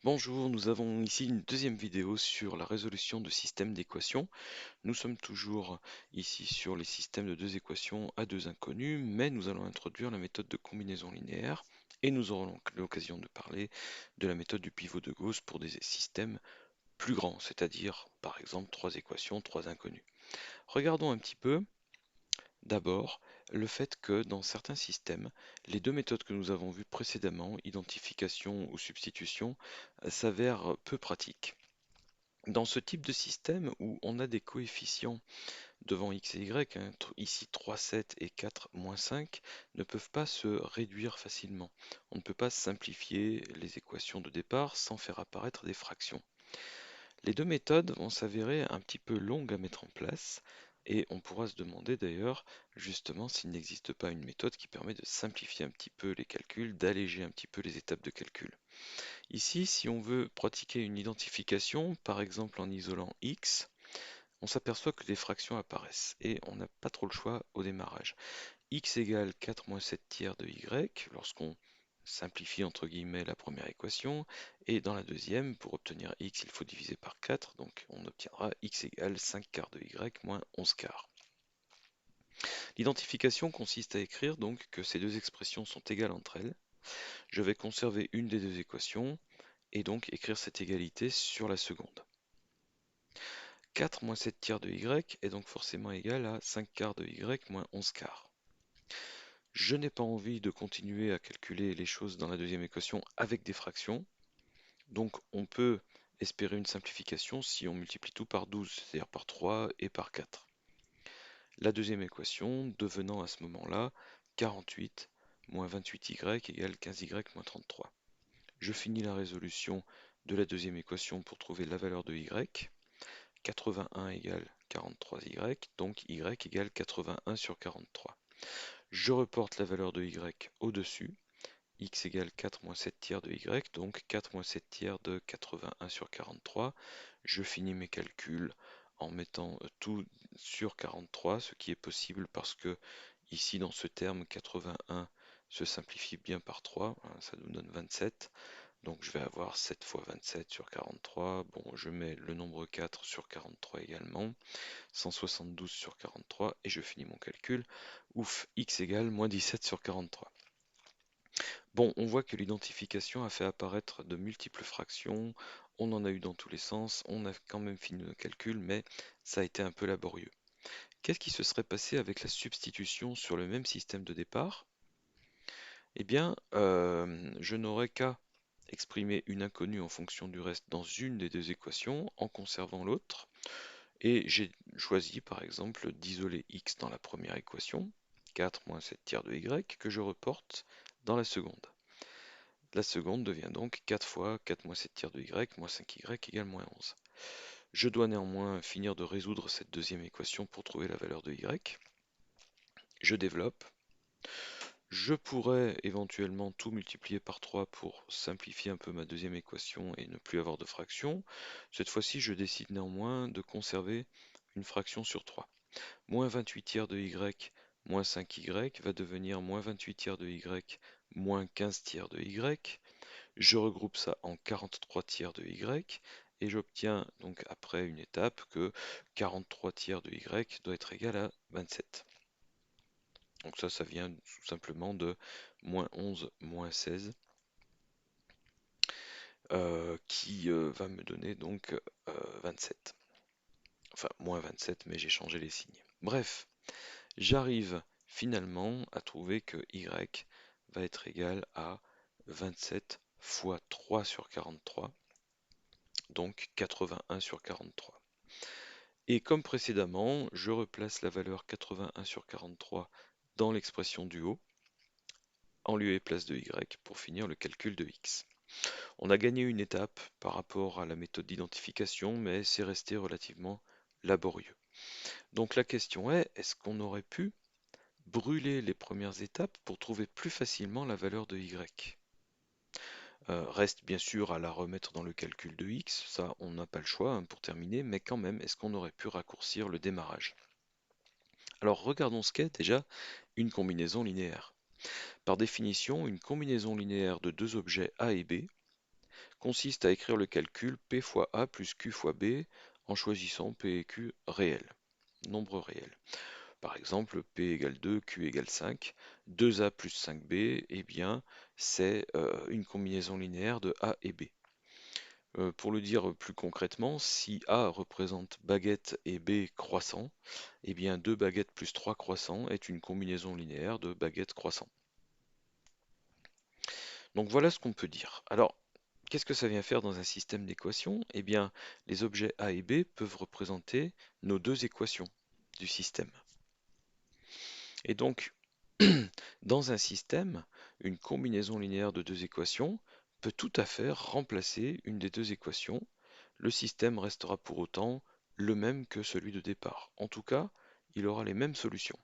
Bonjour, nous avons ici une deuxième vidéo sur la résolution de systèmes d'équations. Nous sommes toujours ici sur les systèmes de deux équations à deux inconnus, mais nous allons introduire la méthode de combinaison linéaire et nous aurons donc l'occasion de parler de la méthode du pivot de Gauss pour des systèmes plus grands, c'est-à-dire par exemple trois équations, trois inconnus. Regardons un petit peu d'abord le fait que dans certains systèmes, les deux méthodes que nous avons vues précédemment, identification ou substitution, s'avèrent peu pratiques. Dans ce type de système où on a des coefficients devant x et y, ici 3, 7 et 4, moins 5, ne peuvent pas se réduire facilement. On ne peut pas simplifier les équations de départ sans faire apparaître des fractions. Les deux méthodes vont s'avérer un petit peu longues à mettre en place et on pourra se demander d'ailleurs justement s'il n'existe pas une méthode qui permet de simplifier un petit peu les calculs, d'alléger un petit peu les étapes de calcul. Ici, si on veut pratiquer une identification, par exemple en isolant x, on s'aperçoit que des fractions apparaissent et on n'a pas trop le choix au démarrage. X égale 4 moins 7 tiers de y lorsqu'on simplifie entre guillemets la première équation, et dans la deuxième, pour obtenir x, il faut diviser par 4, donc on obtiendra x égale 5 quarts de y moins 11 quarts. L'identification consiste à écrire donc que ces deux expressions sont égales entre elles. Je vais conserver une des deux équations et donc écrire cette égalité sur la seconde. 4 moins 7 tiers de y est donc forcément égal à 5 quarts de y moins 11 quarts. Je n'ai pas envie de continuer à calculer les choses dans la deuxième équation avec des fractions, donc on peut espérer une simplification si on multiplie tout par 12, c'est-à-dire par 3 et par 4. La deuxième équation devenant à ce moment-là 48 moins 28y égale 15y moins 33. Je finis la résolution de la deuxième équation pour trouver la valeur de y. 81 égale 43y, donc y égale 81 sur 43. Je reporte la valeur de y au-dessus, x égale 4 moins 7 tiers de y, donc 4 moins 7 tiers de 81 sur 43. Je finis mes calculs en mettant tout sur 43, ce qui est possible parce que ici dans ce terme 81 se simplifie bien par 3, ça nous donne 27. Donc je vais avoir 7 fois 27 sur 43. Bon, je mets le nombre 4 sur 43 également. 172 sur 43 et je finis mon calcul. Ouf, x égale moins 17 sur 43. Bon, on voit que l'identification a fait apparaître de multiples fractions. On en a eu dans tous les sens. On a quand même fini le calcul, mais ça a été un peu laborieux. Qu'est-ce qui se serait passé avec la substitution sur le même système de départ? Eh bien, je n'aurais qu'à exprimer une inconnue en fonction du reste dans une des deux équations en conservant l'autre. Et j'ai choisi par exemple d'isoler x dans la première équation, 4 moins 7 tiers de y, que je reporte dans la seconde. La seconde devient donc 4 fois 4 moins 7 tiers de y moins 5y égale moins 11. Je dois néanmoins finir de résoudre cette deuxième équation pour trouver la valeur de y. Je développe. Je pourrais éventuellement tout multiplier par 3 pour simplifier un peu ma deuxième équation et ne plus avoir de fraction. Cette fois-ci, je décide néanmoins de conserver une fraction sur 3. Moins 28 tiers de y moins 5y va devenir moins 28 tiers de y moins 15 tiers de y. Je regroupe ça en 43 tiers de y et j'obtiens donc après une étape que 43 tiers de y doit être égal à 27. Donc ça vient tout simplement de moins 11 moins 16 qui va me donner donc 27. Enfin, moins 27, mais j'ai changé les signes. Bref, j'arrive finalement à trouver que y va être égal à 27 fois 3 sur 43, donc 81 sur 43. Et comme précédemment, je replace la valeur 81 sur 43 dans l'expression du haut, en lieu et place de y, pour finir le calcul de x. On a gagné une étape par rapport à la méthode d'identification, mais c'est resté relativement laborieux. Donc la question est, est-ce qu'on aurait pu brûler les premières étapes pour trouver plus facilement la valeur de y? Reste bien sûr à la remettre dans le calcul de x, ça on n'a pas le choix hein, pour terminer, mais quand même, est-ce qu'on aurait pu raccourcir le démarrage? Alors regardons ce qu'est déjà une combinaison linéaire. Par définition, une combinaison linéaire de deux objets A et B consiste à écrire le calcul P fois A plus Q fois B en choisissant P et Q réels, nombres réels. Par exemple, P égale 2, Q égale 5, 2A plus 5B, eh bien, c'est une combinaison linéaire de A et B. Pour le dire plus concrètement, si A représente baguette et B croissant, eh bien 2 baguettes plus 3 croissants est une combinaison linéaire de baguettes croissants. Donc voilà ce qu'on peut dire. Alors, qu'est-ce que ça vient faire dans un système d'équations? Eh bien, les objets A et B peuvent représenter nos deux équations du système. Et donc, dans un système, une combinaison linéaire de deux équations peut tout à fait remplacer une des deux équations. Le système restera pour autant le même que celui de départ. En tout cas, il aura les mêmes solutions.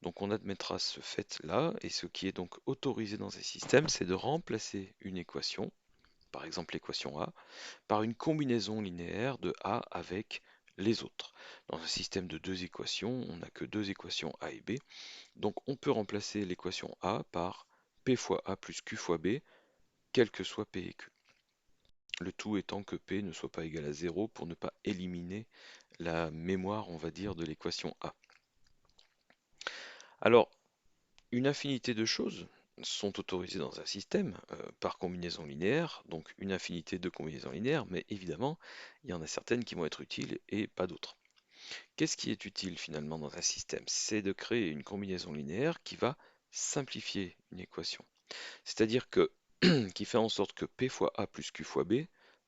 Donc on admettra ce fait-là, et ce qui est donc autorisé dans un système, c'est de remplacer une équation, par exemple l'équation A, par une combinaison linéaire de A avec les autres. Dans un système de deux équations, on n'a que deux équations A et B, donc on peut remplacer l'équation A par P fois A plus Q fois B, quel que soit P et Q. Le tout étant que P ne soit pas égal à 0 pour ne pas éliminer la mémoire, on va dire, de l'équation A. Alors, une infinité de choses sont autorisées dans un système par combinaison linéaire, donc une infinité de combinaisons linéaires, mais évidemment, il y en a certaines qui vont être utiles et pas d'autres. Qu'est-ce qui est utile finalement dans un système? C'est de créer une combinaison linéaire qui va simplifier une équation. C'est-à-dire que qui fait en sorte que P fois A plus Q fois B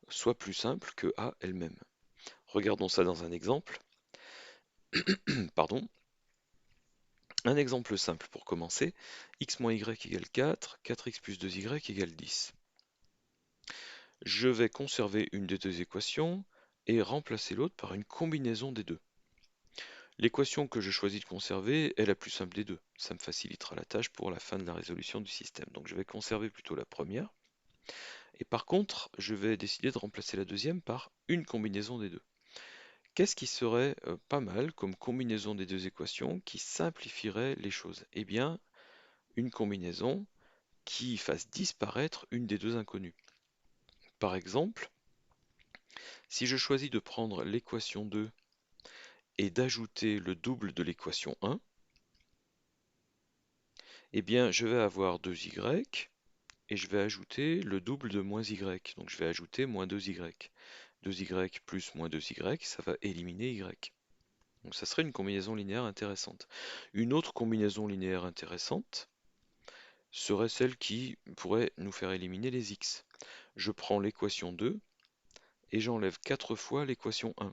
soit plus simple que A elle-même. Regardons ça dans un exemple. Pardon. Un exemple simple pour commencer. X moins Y égale 4, 4x plus 2y égale 10. Je vais conserver une des deux équations et remplacer l'autre par une combinaison des deux. L'équation que je choisis de conserver est la plus simple des deux. Ça me facilitera la tâche pour la fin de la résolution du système. Donc je vais conserver plutôt la première. Et par contre, je vais décider de remplacer la deuxième par une combinaison des deux. Qu'est-ce qui serait pas mal comme combinaison des deux équations qui simplifierait les choses? Eh bien, une combinaison qui fasse disparaître une des deux inconnues. Par exemple, si je choisis de prendre l'équation 2 et d'ajouter le double de l'équation 1, eh bien je vais avoir 2y et je vais ajouter le double de moins y. Donc je vais ajouter moins 2y. 2y plus moins 2y, ça va éliminer y. Donc ça serait une combinaison linéaire intéressante. Une autre combinaison linéaire intéressante serait celle qui pourrait nous faire éliminer les x. Je prends l'équation 2 et j'enlève 4 fois l'équation 1.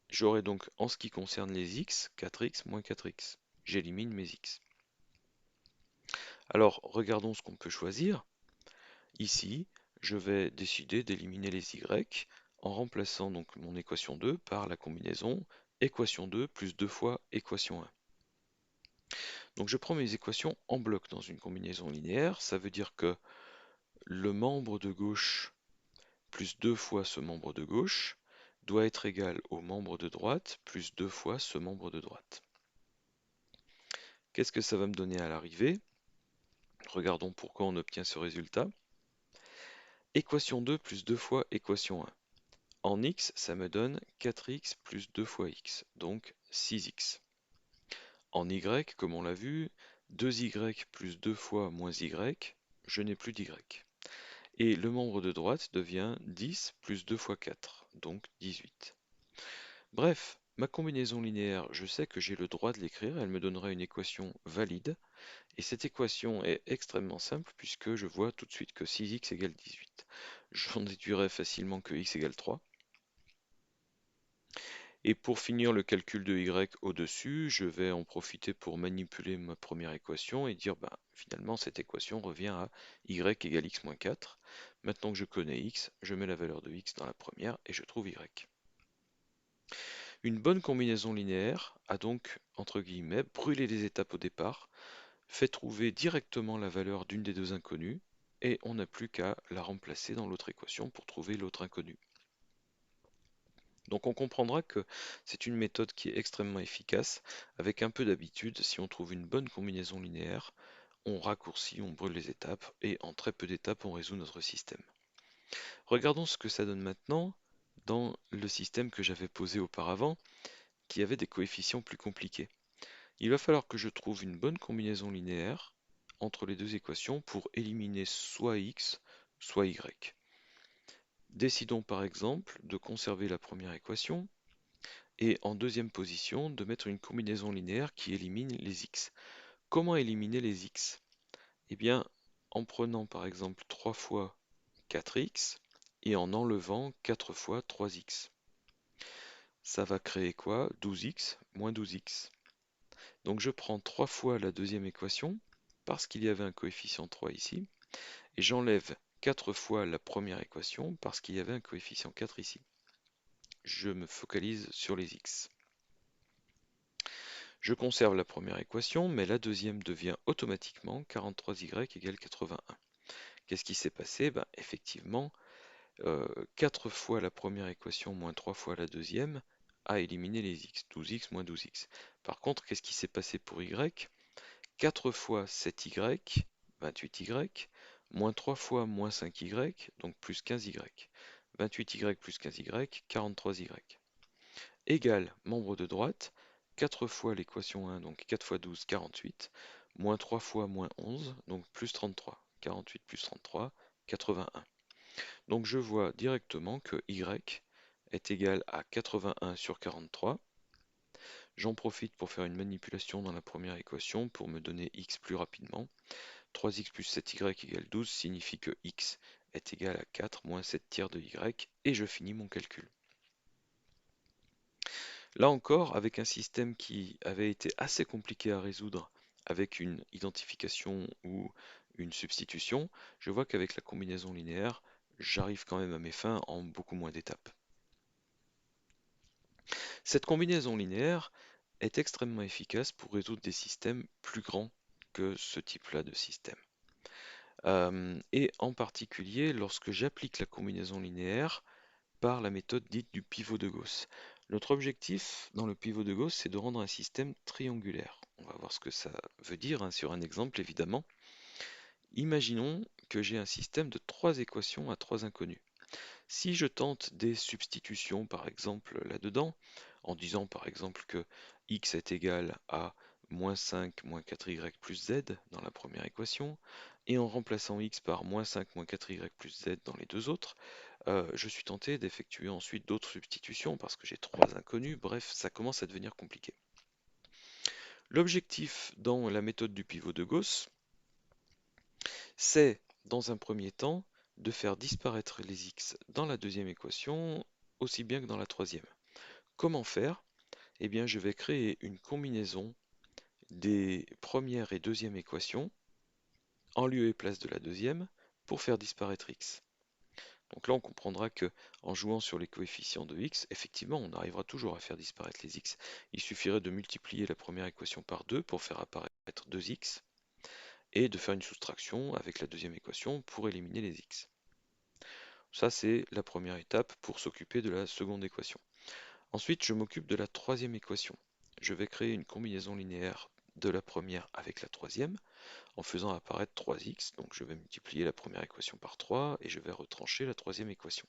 J'aurai donc, en ce qui concerne les x, 4x moins 4x. J'élimine mes x. Alors, regardons ce qu'on peut choisir. Ici, je vais décider d'éliminer les y en remplaçant donc mon équation 2 par la combinaison équation 2 plus 2 fois équation 1. Donc je prends mes équations en bloc dans une combinaison linéaire. Ça veut dire que le membre de gauche plus 2 fois ce membre de gauche doit être égal au membre de droite plus 2 fois ce membre de droite. Qu'est-ce que ça va me donner à l'arrivée? Regardons pourquoi on obtient ce résultat. Équation 2 plus 2 fois équation 1. En x, ça me donne 4x plus 2 fois x, donc 6x. En y, comme on l'a vu, 2y plus 2 fois moins y, je n'ai plus d'y. Et le membre de droite devient 10 plus 2 fois 4, donc 18. Bref, ma combinaison linéaire, je sais que j'ai le droit de l'écrire, elle me donnera une équation valide, et cette équation est extrêmement simple puisque je vois tout de suite que 6x égale 18. J'en déduirai facilement que x égale 3. Et pour finir le calcul de y au-dessus, je vais en profiter pour manipuler ma première équation et dire finalement cette équation revient à y égale x moins 4. Maintenant que je connais x, je mets la valeur de x dans la première et je trouve y. Une bonne combinaison linéaire a donc, entre guillemets, brûlé les étapes au départ, fait trouver directement la valeur d'une des deux inconnues, et on n'a plus qu'à la remplacer dans l'autre équation pour trouver l'autre inconnue. Donc on comprendra que c'est une méthode qui est extrêmement efficace. Avec un peu d'habitude, si on trouve une bonne combinaison linéaire, on raccourcit, on brûle les étapes, et en très peu d'étapes, on résout notre système. Regardons ce que ça donne maintenant dans le système que j'avais posé auparavant, qui avait des coefficients plus compliqués. Il va falloir que je trouve une bonne combinaison linéaire entre les deux équations pour éliminer soit x, soit y. Décidons par exemple de conserver la première équation et en deuxième position de mettre une combinaison linéaire qui élimine les x. Comment éliminer les x? Eh bien, en prenant par exemple 3 fois 4x et en enlevant 4 fois 3x. Ça va créer quoi? 12x moins 12x. Donc je prends 3 fois la deuxième équation, parce qu'il y avait un coefficient 3 ici, et j'enlève 4 fois la première équation, parce qu'il y avait un coefficient 4 ici. Je me focalise sur les x. Je conserve la première équation, mais la deuxième devient automatiquement 43y égale 81. Qu'est-ce qui s'est passé? Effectivement, 4 fois la première équation moins 3 fois la deuxième a éliminé les x, 12x moins 12x. Par contre, qu'est-ce qui s'est passé pour y? 4 fois 7y, 28y, moins 3 fois moins 5y, donc plus 15y. 28y plus 15y, 43y. Égale, membre de droite, 4 fois l'équation 1, donc 4 fois 12, 48, moins 3 fois moins 11, donc plus 33. 48 plus 33, 81. Donc je vois directement que y est égal à 81 sur 43. J'en profite pour faire une manipulation dans la première équation pour me donner x plus rapidement. 3x plus 7y égale 12 signifie que x est égal à 4 moins 7 tiers de y, et je finis mon calcul. Là encore, avec un système qui avait été assez compliqué à résoudre avec une identification ou une substitution, je vois qu'avec la combinaison linéaire, j'arrive quand même à mes fins en beaucoup moins d'étapes. Cette combinaison linéaire est extrêmement efficace pour résoudre des systèmes plus grands que ce type-là de système. Et en particulier lorsque j'applique la combinaison linéaire par la méthode dite du pivot de Gauss. Notre objectif dans le pivot de Gauss, c'est de rendre un système triangulaire. On va voir ce que ça veut dire sur un exemple évidemment. Imaginons que j'ai un système de 3 équations à 3 inconnus. Si je tente des substitutions par exemple là-dedans, en disant par exemple que x est égal à moins 5 moins 4y plus z dans la première équation, et en remplaçant x par moins 5 moins 4y plus z dans les deux autres, je suis tenté d'effectuer ensuite d'autres substitutions parce que j'ai 3 inconnus, bref, ça commence à devenir compliqué. L'objectif dans la méthode du pivot de Gauss, c'est, dans un premier temps, de faire disparaître les x dans la deuxième équation, aussi bien que dans la troisième. Comment faire? Eh bien, je vais créer une combinaison des première et deuxième équations, en lieu et place de la deuxième, pour faire disparaître x. Donc là, on comprendra que en jouant sur les coefficients de x, effectivement, on arrivera toujours à faire disparaître les x. Il suffirait de multiplier la première équation par 2 pour faire apparaître 2x, et de faire une soustraction avec la deuxième équation pour éliminer les x. Ça, c'est la première étape pour s'occuper de la seconde équation. Ensuite, je m'occupe de la troisième équation. Je vais créer une combinaison linéaire de la première avec la troisième, en faisant apparaître 3x. Donc je vais multiplier la première équation par 3 et je vais retrancher la troisième équation.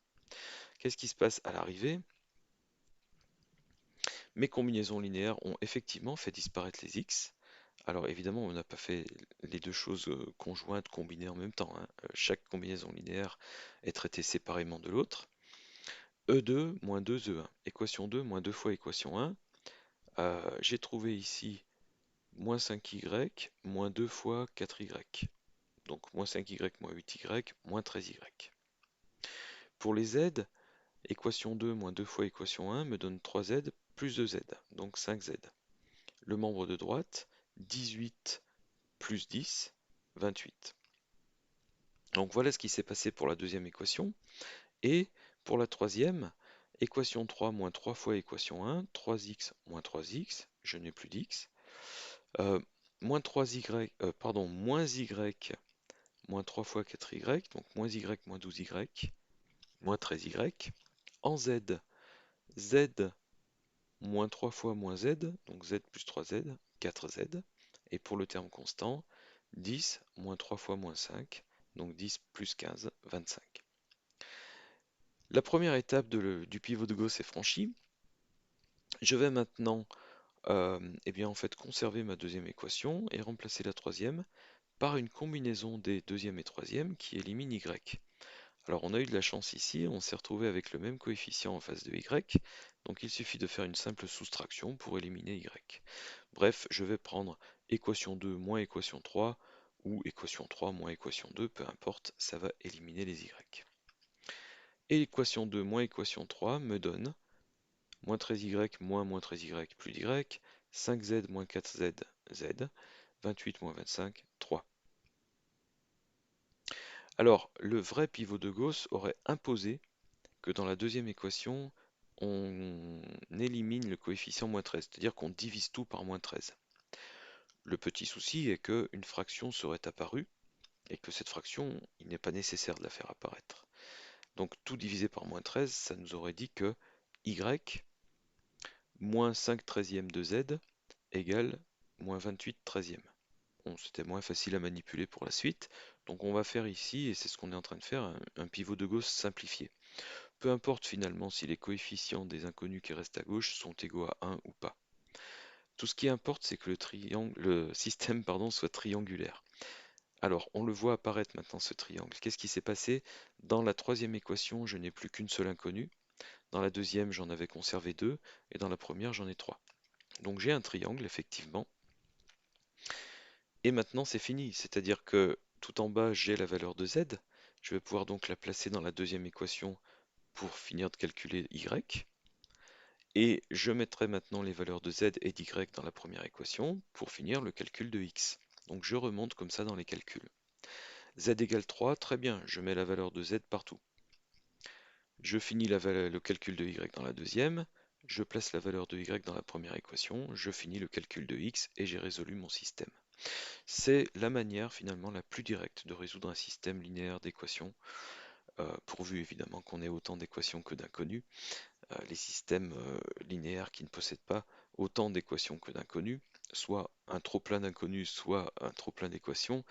Qu'est-ce qui se passe à l'arrivée? Mes combinaisons linéaires ont effectivement fait disparaître les x. Alors évidemment, on n'a pas fait les deux choses conjointes, combinées en même temps, hein. Chaque combinaison linéaire est traitée séparément de l'autre. E2 moins 2E1. Équation 2 moins 2 fois équation 1. J'ai trouvé ici moins 5y moins 2 fois 4y. Donc moins 5y moins 8y moins 13y. Pour les z, équation 2 moins 2 fois équation 1 me donne 3z plus 2z, donc 5z. Le membre de droite, 18 plus 10, 28. Donc voilà ce qui s'est passé pour la deuxième équation. Et pour la troisième, équation 3 moins 3 fois équation 1, 3x moins 3x, je n'ai plus d'x. Moins 3y, moins y moins 3 fois 4y, donc moins y moins 12y, moins 13y. En z, z moins 3 fois moins z, donc z plus 3z, 4z. Et pour le terme constant, 10 moins 3 fois moins 5, donc 10 plus 15, 25. La première étape du pivot de Gauss est franchie. Je vais maintenant eh bien, en fait, conserver ma deuxième équation et remplacer la troisième par une combinaison des deuxième et troisième qui élimine y. Alors on a eu de la chance ici, on s'est retrouvé avec le même coefficient en face de y, donc il suffit de faire une simple soustraction pour éliminer y. Bref, je vais prendre équation 2 moins équation 3, ou équation 3 moins équation 2, peu importe, ça va éliminer les y. Et équation 2 moins équation 3 me donne moins 13y moins 13y plus d'y, 5z moins 4z, z, 28 moins 25, 3. Alors, le vrai pivot de Gauss aurait imposé que dans la deuxième équation, on élimine le coefficient moins 13, c'est-à-dire qu'on divise tout par moins 13. Le petit souci est qu'une fraction serait apparue, et que cette fraction, il n'est pas nécessaire de la faire apparaître. Donc tout divisé par moins 13, ça nous aurait dit que y moins 5 treizièmes de z égale moins 28 treizièmes. Bon, c'était moins facile à manipuler pour la suite, donc on va faire ici, et c'est ce qu'on est en train de faire, un pivot de Gauss simplifié. Peu importe finalement si les coefficients des inconnus qui restent à gauche sont égaux à 1 ou pas. Tout ce qui importe, c'est que le système soit triangulaire. Alors, on le voit apparaître maintenant ce triangle. Qu'est-ce qui s'est passé? Dans la troisième équation, je n'ai plus qu'une seule inconnue. Dans la deuxième, j'en avais conservé deux. Et dans la première, j'en ai trois. Donc j'ai un triangle, effectivement. Et maintenant, c'est fini. C'est-à-dire que tout en bas, j'ai la valeur de z. Je vais pouvoir donc la placer dans la deuxième équation pour finir de calculer y. Et je mettrai maintenant les valeurs de z et d'y dans la première équation pour finir le calcul de x. Donc je remonte comme ça dans les calculs. Z égale 3, très bien, je mets la valeur de z partout. Je finis le calcul de y dans la deuxième, je place la valeur de y dans la première équation, je finis le calcul de x et j'ai résolu mon système. C'est la manière finalement la plus directe de résoudre un système linéaire d'équations, pourvu évidemment qu'on ait autant d'équations que d'inconnus. Les systèmes linéaires qui ne possèdent pas autant d'équations que d'inconnus, soit un trop-plein d'inconnus, soit un trop-plein d'équations,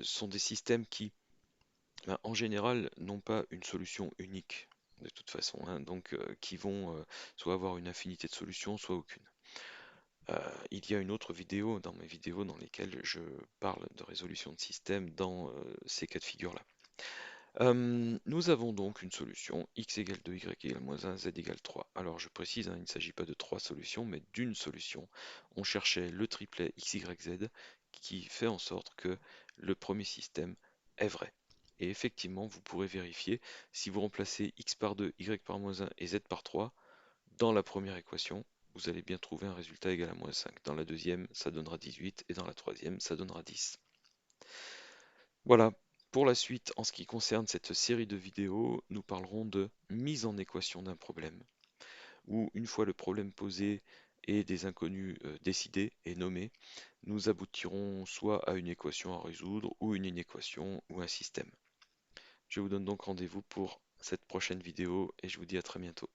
sont des systèmes qui, en général, n'ont pas une solution unique, de toute façon, hein, donc qui vont soit avoir une infinité de solutions, soit aucune. Il y a une autre vidéo dans mes vidéos dans lesquelles je parle de résolution de système dans ces cas de figure-là. Nous avons donc une solution, x égale 2, y égale moins 1, z égale 3. Alors je précise, hein, il ne s'agit pas de trois solutions, mais d'une solution. On cherchait le triplet x, y, z qui fait en sorte que le premier système est vrai. Et effectivement, vous pourrez vérifier, si vous remplacez x par 2, y par moins 1 et z par 3, dans la première équation, vous allez bien trouver un résultat égal à moins 5. Dans la deuxième, ça donnera 18, et dans la troisième, ça donnera 10. Voilà, pour la suite, en ce qui concerne cette série de vidéos, nous parlerons de mise en équation d'un problème, où une fois le problème posé et des inconnus décidés et nommés, nous aboutirons soit à une équation à résoudre, ou une inéquation, ou un système. Je vous donne donc rendez-vous pour cette prochaine vidéo, et je vous dis à très bientôt.